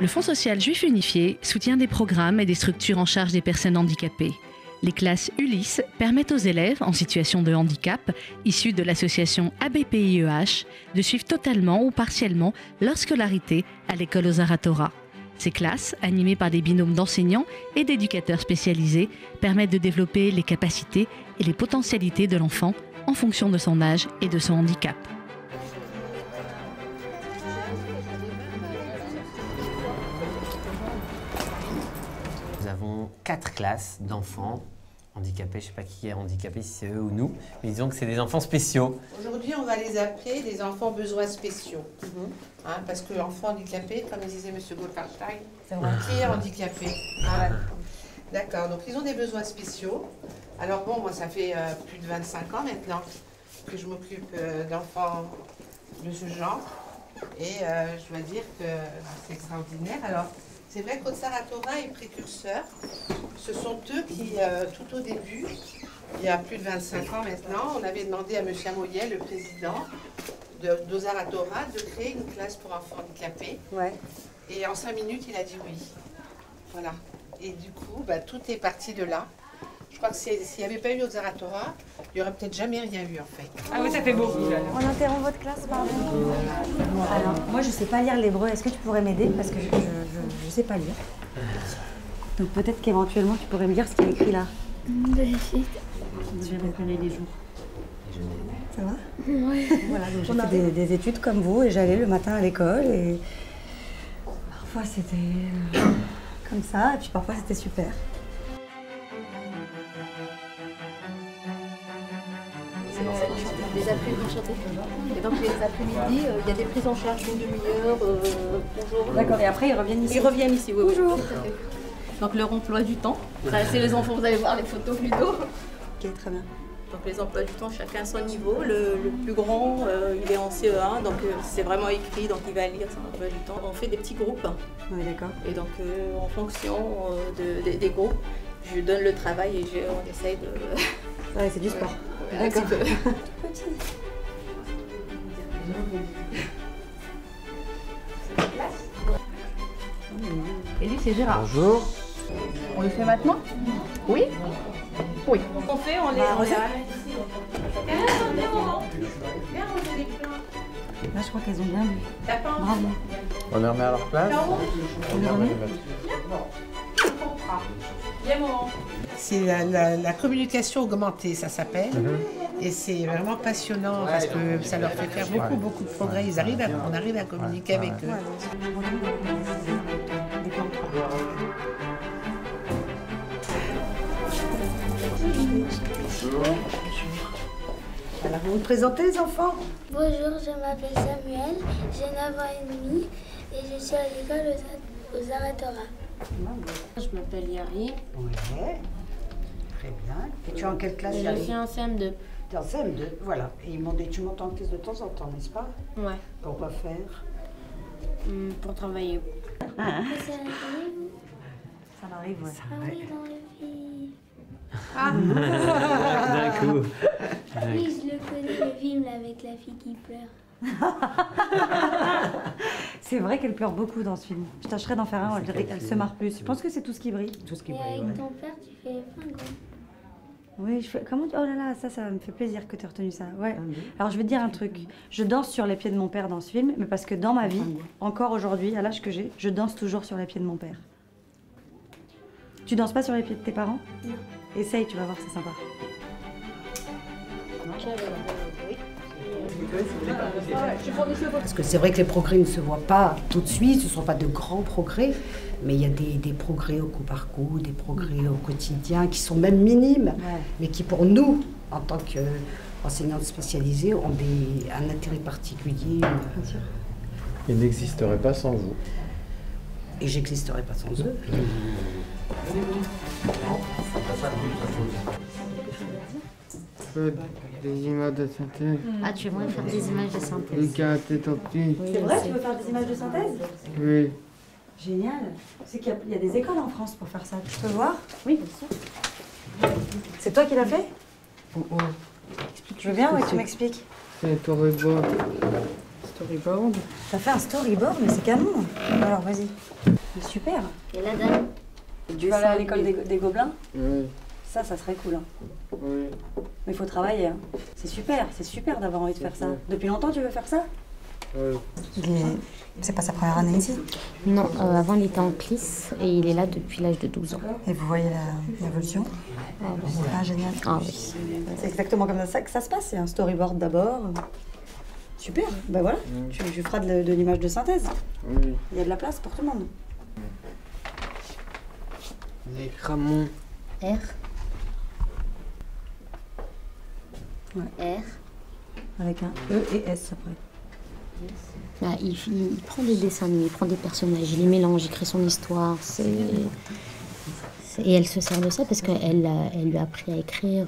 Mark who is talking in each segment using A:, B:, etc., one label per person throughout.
A: Le Fonds social juif unifié soutient des programmes et des structures en charge des personnes handicapées. Les classes Ulysse permettent aux élèves en situation de handicap, issus de l'association ABPIEH, de suivre totalement ou partiellement leur scolarité à l'école aux Aratora. Ces classes, animées par des binômes d'enseignants et d'éducateurs spécialisés, permettent de développer les capacités et les potentialités de l'enfant en fonction de son âge et de son handicap.
B: Nous avons 4 classes d'enfants handicapés. Je ne sais pas qui est handicapé, si c'est eux ou nous, mais disons que c'est des enfants spéciaux.
C: Aujourd'hui, on va les appeler des enfants besoins spéciaux. Parce que l'enfant handicapé, comme disait M. Goldfarstein, qui est handicapé. D'accord, donc ils ont des besoins spéciaux. Alors bon, moi ça fait plus de 25 ans maintenant que je m'occupe d'enfants de ce genre. Et je dois dire que c'est extraordinaire. Alors, c'est vrai qu'Otsaratora est précurseur. Ce sont eux qui, tout au début, il y a plus de 25 ans maintenant, on avait demandé à M. Amoyet, le président d'Otsaratora, de créer une classe pour enfants handicapés. Ouais. Et en 5 minutes, il a dit oui. Voilà. Et du coup, tout est parti de là. Je crois que s'il n'y avait pas eu Otsaratora, il n'y aurait peut-être jamais rien eu en fait.
D: Ah oui, ça fait beaucoup.
E: On interrompt votre classe, pardon. Alors, moi je ne sais pas lire l'hébreu. Est-ce que tu pourrais m'aider? Parce que je ne sais pas lire. Donc peut-être qu'éventuellement tu pourrais me dire ce qu'il y a écrit là.
F: Je
E: vais reconnaître les jours. Ça va?
F: Oui.
E: Voilà, donc j'ai fait des études comme vous et j'allais le matin à l'école et parfois c'était comme ça et puis parfois c'était super.
F: Les après-midi, et donc les après-midi, il y a des prises en charge d'une demi-heure, bonjour.
E: D'accord, et après ils reviennent ici?
F: Ils reviennent ici, oui.
E: Bonjour.
F: Oui. Donc leur emploi du temps, c'est les enfants, vous allez voir les photos plus tôt.
E: Ok, très bien.
F: Donc les emplois du temps, chacun à son niveau. Le plus grand, il est en CE1, donc c'est vraiment écrit, donc il va lire son emploi du temps. On fait des petits groupes.
E: Oui, d'accord.
F: Et donc en fonction des groupes, je donne le travail et on essaye de...
E: Ouais, c'est du sport.
F: Ouais, d'accord.
E: Petit.
F: Et lui, c'est Gérard.
B: Bonjour.
F: On le fait maintenant? Oui. Oui. On fait, on les...
E: Là, je crois qu'elles ont bien vu. Bravo.
B: On les remet à leur place?
E: On les remet?
C: C'est la communication augmentée, ça s'appelle. Et c'est vraiment passionnant parce que ça leur fait faire beaucoup de progrès. On arrive à communiquer avec eux.
E: Alors, vous vous présentez les enfants?
G: Bonjour, je m'appelle Samuel, j'ai 9 ans et demi et je suis à l'école aux Aratora.
H: Je m'appelle Yari.
E: Oui, très bien. Et tu es en quelle classe?
H: Je suis en CM2.
E: Tu es en CM2, voilà. Et ils m'ont dit, tu montes en classe de temps en temps, n'est-ce pas?
H: Ouais.
E: Pourquoi faire?
H: Pour travailler.
G: Ça
E: m'arrive, ouais.
G: Ça arrive dans la vie.
B: D'un coup.
G: Oui, je le connais, le film là, avec la fille qui pleure.
E: C'est vrai qu'elle pleure beaucoup dans ce film. Je tâcherai d'en faire un, elle se marre plus. Je pense que c'est tout ce qui brille. Tout ce qui
G: Et
E: brille,
G: avec ton père, tu fais les fringants.
E: Oui, je fais... Comment... Oh là là, ça me fait plaisir que tu aies retenu ça. Ouais. Alors je vais te dire un truc. Je danse sur les pieds de mon père dans ce film, mais parce que dans ma vie, encore aujourd'hui, à l'âge que j'ai, je danse toujours sur les pieds de mon père. Tu danses pas sur les pieds de tes parents?
G: Non.
E: Essaye, tu vas voir, c'est sympa.
I: Parce que c'est vrai que les progrès ne se voient pas tout de suite, ce ne sont pas de grands progrès, mais il y a des progrès au coup par coup, des progrès au quotidien qui sont même minimes, mais qui pour nous, en tant qu'enseignantes spécialisées, ont un intérêt particulier.
J: Ils n'existeraient pas sans vous.
I: Et j'existerais pas sans eux.
K: Des images de synthèse.
H: Ah, tu aimerais faire des images de synthèse?
K: Une carte top petit.
E: C'est vrai, tu veux faire des images de synthèse?
K: Oui.
E: Génial. Tu sais qu'il y a des écoles en France pour faire ça. Tu peux voir? Oui, bien sûr. C'est toi qui l'as fait?
K: Oh.
E: Tu veux bien? Oui, tu m'expliques.
K: C'est un storyboard. storyboard.
E: T'as fait un storyboard, mais c'est canon. Alors, vas-y. Super.
H: Et la dame.
E: Tu vas aller à l'école des Gobelins?
K: Oui.
E: Ça serait cool. Hein.
K: Oui.
E: Mais il faut travailler. Hein. C'est super d'avoir envie de faire ça. Depuis longtemps, tu veux faire ça?
K: Oui.
E: C'est pas sa première année ici?
H: Non, avant il était en CLIS et il est là depuis l'âge de 12 ans.
E: Et vous voyez l'évolution? Ah, génial.
H: Ah oui.
E: C'est exactement comme ça que ça se passe. C'est un storyboard d'abord. Super. Ben voilà, tu feras de l'image de synthèse.
K: Oui.
E: Il y a de la place pour tout le monde.
K: Les cramons.
H: R.
E: Ouais.
H: R.
E: Avec un E et S après.
H: Bah, il prend des dessins, il prend des personnages, il les mélange, il crée son histoire. Et elle se sert de ça parce qu'elle lui a appris à écrire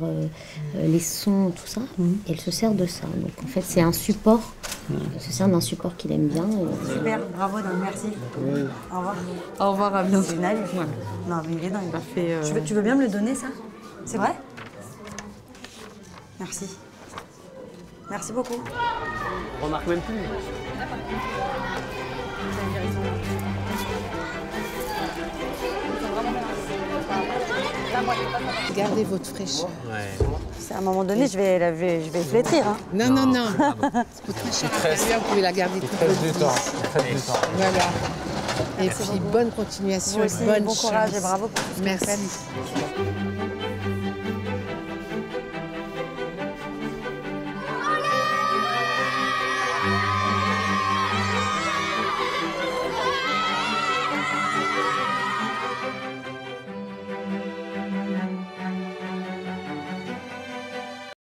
H: les sons, tout ça. Et elle se sert de ça. Donc en fait, c'est un support. Elle se sert d'un support qu'il aime bien.
E: Super, bravo, Dan, merci.
K: Oui.
E: Au revoir.
D: Au revoir, à bientôt.
E: C'est une alluve. Non, mais il est dingue.
D: Parfait.
E: Tu veux bien me le donner, ça? C'est vrai? Merci. Merci beaucoup.
B: On remarque même plus.
C: Gardez votre fraîcheur.
B: Ouais.
E: À un moment donné, je vais flétrir. Hein.
C: Non. Votre fraîcheur, vous pouvez la garder toute votre vie. Voilà. Et puis, bonne continuation,
E: Vous aussi,
C: bonne
E: bon
C: chance.
E: courage et bravo pour tout ce que vous
C: Merci.
E: faites.